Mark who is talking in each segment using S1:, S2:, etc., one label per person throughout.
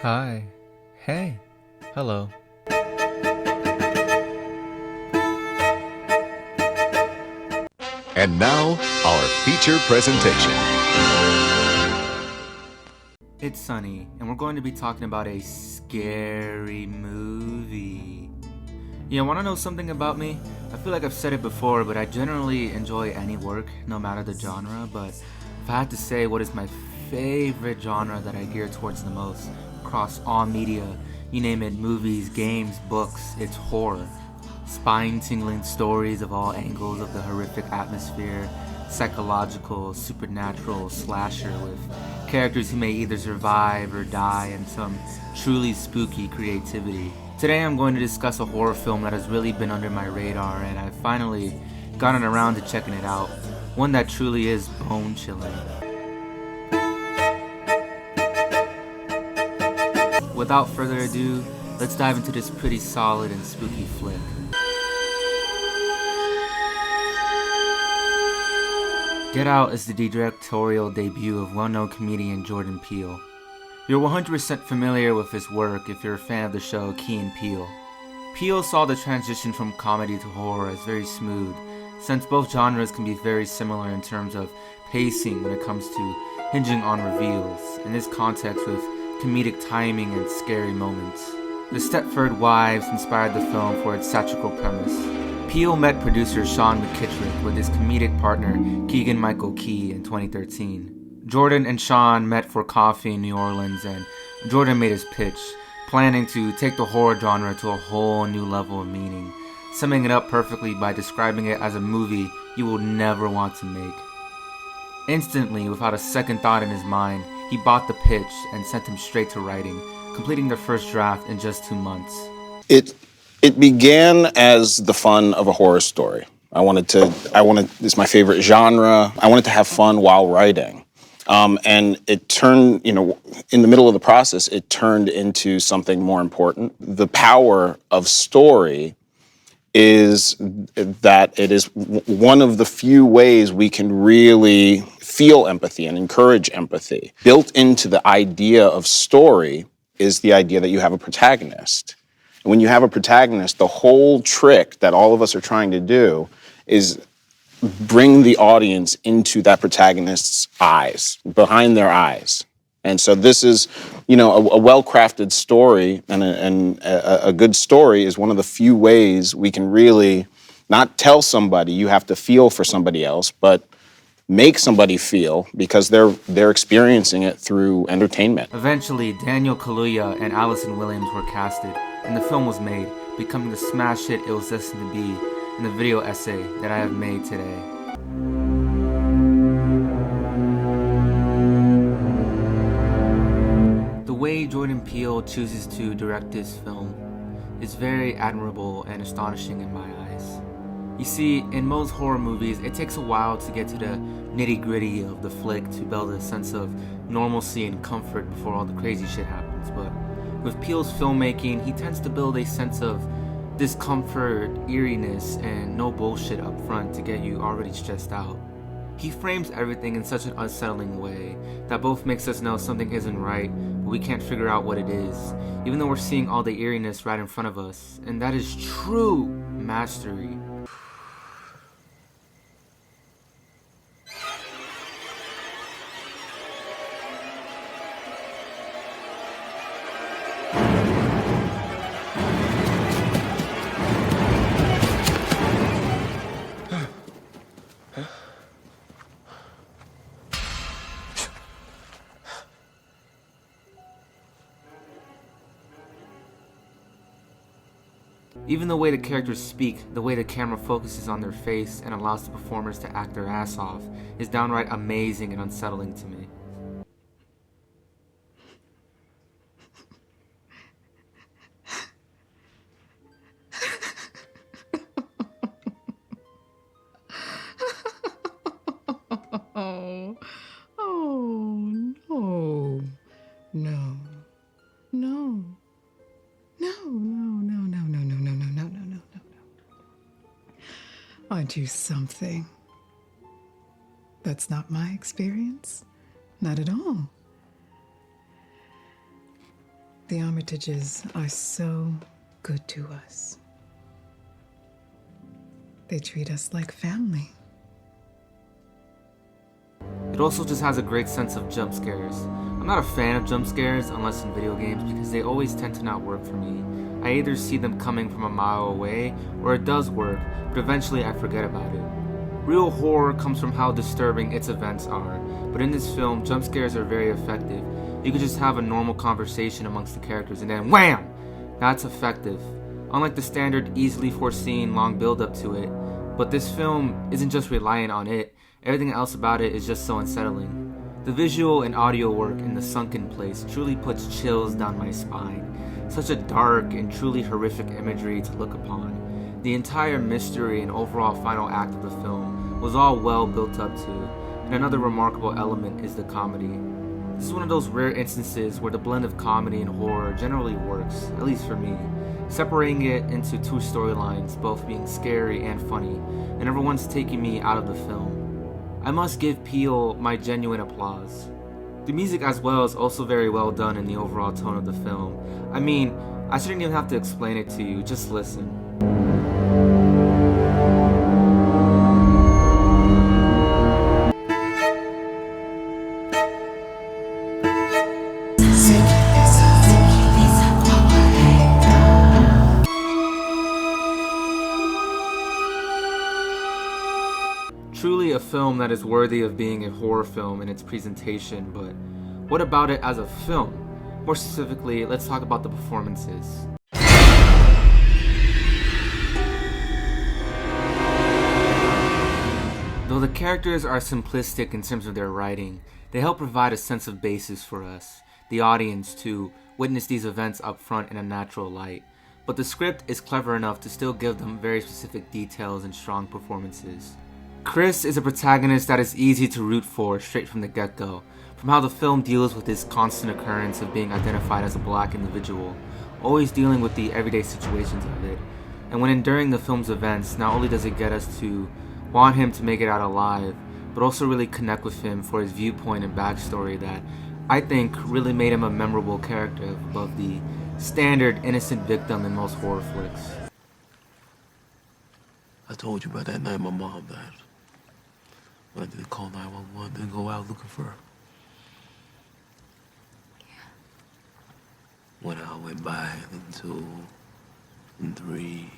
S1: Hi. Hey. Hello.
S2: And now, our feature presentation.
S1: It's Sunny, and we're going to be talking about a scary movie. Want to know something about me? I feel like I've said it before, but I generally enjoy any work, no matter the genre. But if I had to say what is my favorite genre that I gear towards the most, across all media, you name it, movies, games, books, it's horror. Spine-tingling stories of all angles of the horrific atmosphere, psychological, supernatural slasher with characters who may either survive or die, and some truly spooky creativity. Today I'm going to discuss a horror film that has really been under my radar, and I've finally gotten around to checking it out. One that truly is bone-chilling. Without further ado, let's dive into this pretty solid and spooky flick. Get Out is the directorial debut of well-known comedian Jordan Peele. You're 100% familiar with his work if you're a fan of the show Key and Peele. Peele saw the transition from comedy to horror as very smooth, since both genres can be very similar in terms of pacing when it comes to hinging on reveals, in this context with comedic timing and scary moments. The Stepford Wives inspired the film for its satirical premise. Peele met producer Sean McKittrick with his comedic partner Keegan-Michael Key in 2013. Jordan and Sean met for coffee in New Orleans, and Jordan made his pitch, planning to take the horror genre to a whole new level of meaning, summing it up perfectly by describing it as a movie you will never want to make. Instantly, without a second thought in his mind, he bought the pitch and sent him straight to writing, completing the first draft in just 2 months.
S3: It began as the fun of a horror story. It's my favorite genre. I wanted to have fun while writing. And it turned, in the middle of the process, it turned into something more important. The power of story is that it is one of the few ways we can really feel empathy and encourage empathy. Built into the idea of story is the idea that you have a protagonist. And when you have a protagonist, the whole trick that all of us are trying to do is bring the audience into that protagonist's eyes, behind their eyes. And so this is, a well-crafted story, and a good story is one of the few ways we can really not tell somebody you have to feel for somebody else, but make somebody feel because they're experiencing it through entertainment.
S1: Eventually, Daniel Kaluuya and Allison Williams were casted, and the film was made, becoming the smash hit it was destined to be in the video essay that I have made today. The way Jordan Peele chooses to direct this film is very admirable and astonishing in my eyes. You see, in most horror movies, it takes a while to get to the nitty-gritty of the flick to build a sense of normalcy and comfort before all the crazy shit happens, but with Peele's filmmaking, he tends to build a sense of discomfort, eeriness, and no bullshit up front to get you already stressed out. He frames everything in such an unsettling way that both makes us know something isn't right, but we can't figure out what it is, even though we're seeing all the eeriness right in front of us, and that is true mastery. Even the way the characters speak, the way the camera focuses on their face and allows the performers to act their ass off, is downright amazing and unsettling to me.
S4: Aren't you something? That's not my experience. Not at all. The Armitages are so good to us. They treat us like family.
S1: It also just has a great sense of jump scares. I'm not a fan of jump scares unless in video games because they always tend to not work for me. I either see them coming from a mile away or it does work, but eventually I forget about it. Real horror comes from how disturbing its events are, but in this film, jump scares are very effective. You could just have a normal conversation amongst the characters and then wham! That's effective. Unlike the standard easily foreseen long build up to it, but this film isn't just reliant on it, everything else about it is just so unsettling. The visual and audio work in The Sunken Place truly puts chills down my spine. Such a dark and truly horrific imagery to look upon. The entire mystery and overall final act of the film was all well built up to, and another remarkable element is the comedy. This is one of those rare instances where the blend of comedy and horror generally works, at least for me, separating it into two storylines, both being scary and funny, and everyone's taking me out of the film. I must give Peele my genuine applause. The music as well is also very well done in the overall tone of the film. I mean, I shouldn't even have to explain it to you, just listen. Truly a film that is worthy of being a horror film in its presentation, but what about it as a film? More specifically, let's talk about the performances. Though the characters are simplistic in terms of their writing, they help provide a sense of basis for us, the audience, to witness these events up front in a natural light. But the script is clever enough to still give them very specific details and strong performances. Chris is a protagonist that is easy to root for straight from the get-go, from how the film deals with this constant occurrence of being identified as a black individual, always dealing with the everyday situations of it. And when enduring the film's events, not only does it get us to want him to make it out alive, but also really connect with him for his viewpoint and backstory that I think really made him a memorable character above the standard innocent victim in most horror flicks.
S5: I told you about that night my mom died. I didn't call 911, then go out looking for her.
S6: Yeah.
S5: One hour went by, then 2, and 3.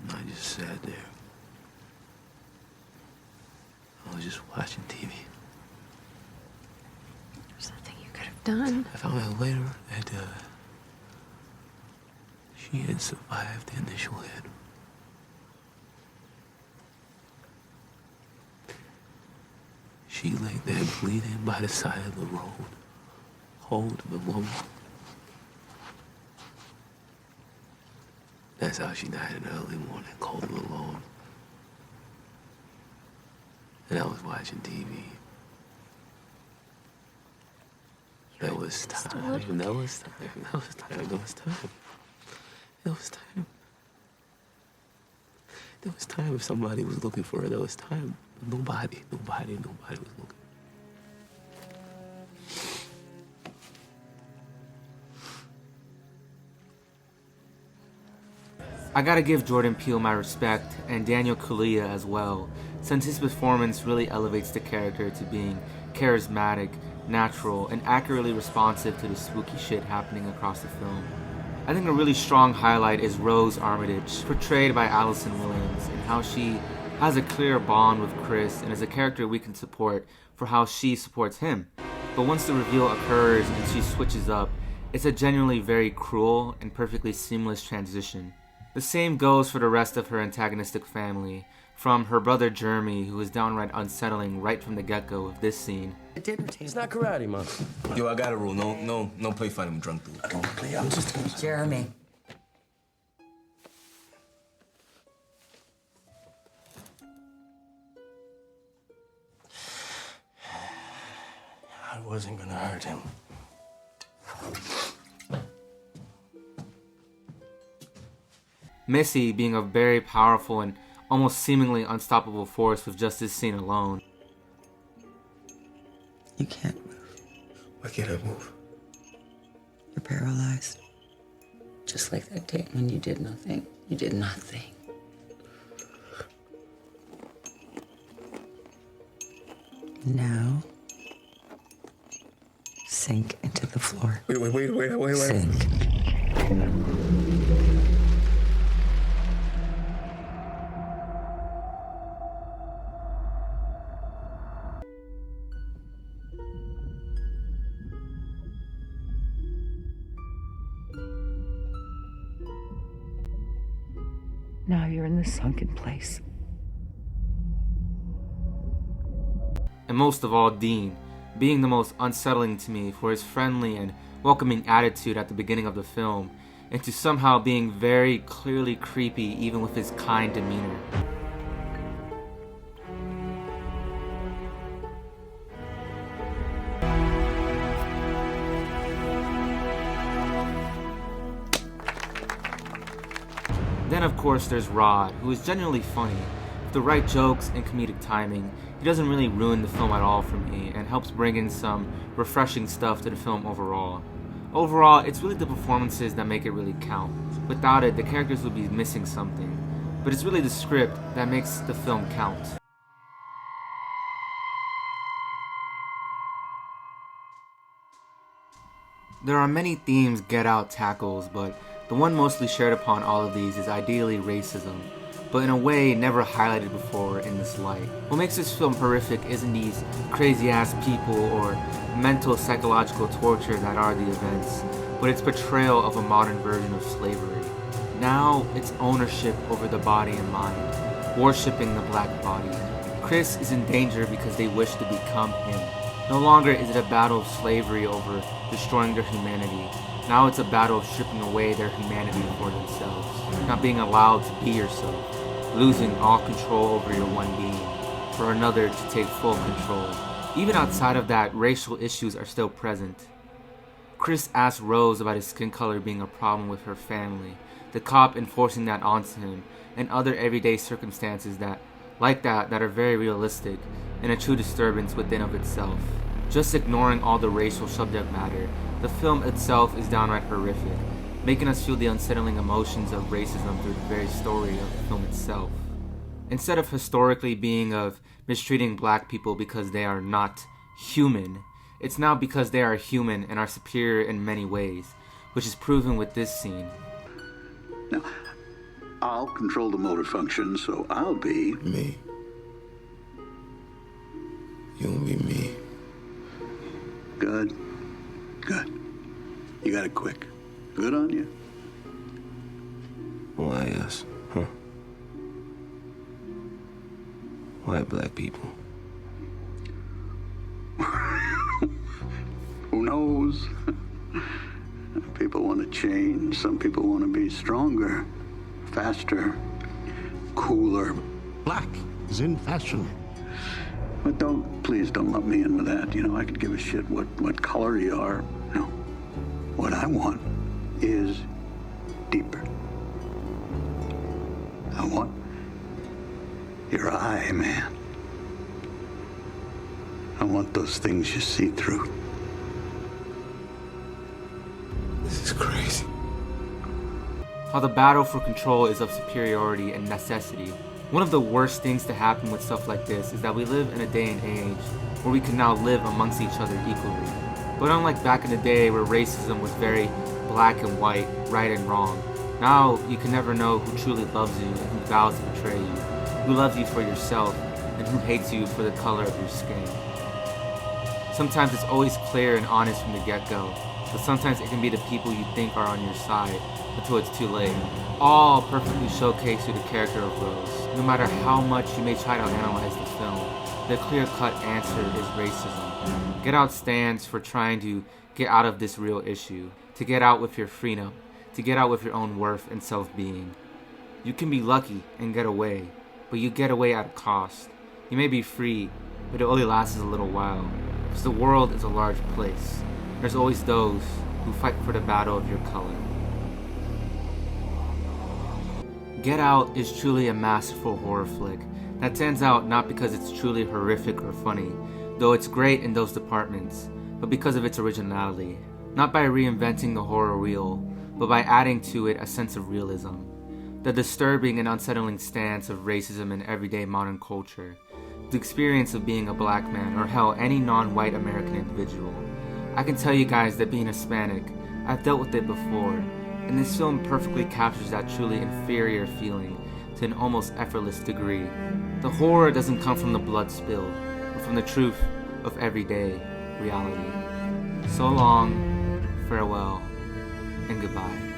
S5: And I just sat there. I was just watching TV.
S6: There's nothing you could have done.
S5: I found out later that she had survived the initial hit. She lay there bleeding by the side of the road, holding alone. That's how she died in the early morning, cold and alone. And I was watching TV. There was time. There was time. There was time. There was time. There was time. There was time if somebody was looking for her. There was time. Nobody was looking.
S1: I gotta give Jordan Peele my respect, and Daniel Kaluuya as well, since his performance really elevates the character to being charismatic, natural, and accurately responsive to the spooky shit happening across the film. I think a really strong highlight is Rose Armitage, portrayed by Allison Williams, and how she has a clear bond with Chris and is a character we can support for how she supports him. But once the reveal occurs and she switches up, it's a genuinely very cruel and perfectly seamless transition. The same goes for the rest of her antagonistic family, from her brother Jeremy, who is downright unsettling right from the get-go of this scene.
S7: It's not karate, man.
S8: Yo, I got a rule. No play fighting with drunk dudes.
S7: I'm just
S9: Jeremy.
S7: I wasn't gonna hurt him.
S1: Missy being a very powerful and almost seemingly unstoppable force with just this scene alone.
S9: You can't move.
S7: Why can't I move?
S9: You're paralyzed. Just like that day when you did nothing. You did nothing. Now, sink into the floor.
S8: Wait.
S9: Sink. Now you're in the sunken place.
S1: And most of all, Dean, being the most unsettling to me for his friendly and welcoming attitude at the beginning of the film, and to somehow being very clearly creepy even with his kind demeanor. Then of course there's Rod, who is genuinely funny. With the right jokes and comedic timing, he doesn't really ruin the film at all for me and helps bring in some refreshing stuff to the film overall. Overall, it's really the performances that make it really count. Without it, the characters would be missing something. But it's really the script that makes the film count. There are many themes Get Out tackles, but the one mostly shared upon all of these is ideally racism, but in a way never highlighted before in this light. What makes this film horrific isn't these crazy ass people or mental psychological torture that are the events, but its portrayal of a modern version of slavery. Now it's ownership over the body and mind, worshipping the black body. Chris is in danger because they wish to become him. No longer is it a battle of slavery over destroying their humanity. Now it's a battle of stripping away their humanity for themselves, not being allowed to be yourself, losing all control over your one being, for another to take full control. Even outside of that, racial issues are still present. Chris asks Rose about his skin color being a problem with her family, the cop enforcing that onto him, and other everyday circumstances that are very realistic and a true disturbance within of itself. Just ignoring all the racial subject matter, the film itself is downright horrific, making us feel the unsettling emotions of racism through the very story of the film itself. Instead of historically being of mistreating black people because they are not human, it's now because they are human and are superior in many ways, which is proven with this scene.
S10: Now, I'll control the motor function, so I'll be...
S8: Me. You'll be me.
S10: Good. Good. You got it quick. Good on you.
S8: Why us? Huh? Why black people?
S10: Who knows? People want to change. Some people want to be stronger, faster, cooler.
S11: Black is in fashion.
S10: But please don't lump me in with that. You know, I could give a shit what color you are. No. What I want is deeper. I want your eye, man. I want those things you see through.
S8: This is crazy.
S1: How the battle for control is of superiority and necessity. One of the worst things to happen with stuff like this is that we live in a day and age where we can now live amongst each other equally. But unlike back in the day where racism was very black and white, right and wrong, now you can never know who truly loves you and who vows to betray you, who loves you for yourself and who hates you for the color of your skin. Sometimes it's always clear and honest from the get-go, but sometimes it can be the people you think are on your side until it's too late. All perfectly showcase through the character of Rose. No matter how much you may try to analyze the film, the clear-cut answer is racism. Get Out stands for trying to get out of this real issue, to get out with your freedom, to get out with your own worth and self-being. You can be lucky and get away, but you get away at a cost. You may be free, but it only lasts a little while, because the world is a large place. There's always those who fight for the battle of your color. Get Out is truly a masterful horror flick that stands out not because it's truly horrific or funny, though it's great in those departments, but because of its originality. not by reinventing the horror wheel, but by adding to it a sense of realism. The disturbing and unsettling stance of racism in everyday modern culture, the experience of being a black man, or hell, any non-white American individual. I can tell you guys that being Hispanic, I've dealt with it before, and this film perfectly captures that truly inferior feeling to an almost effortless degree. The horror doesn't come from the blood spilled, but from the truth of everyday reality. So long, farewell, and goodbye.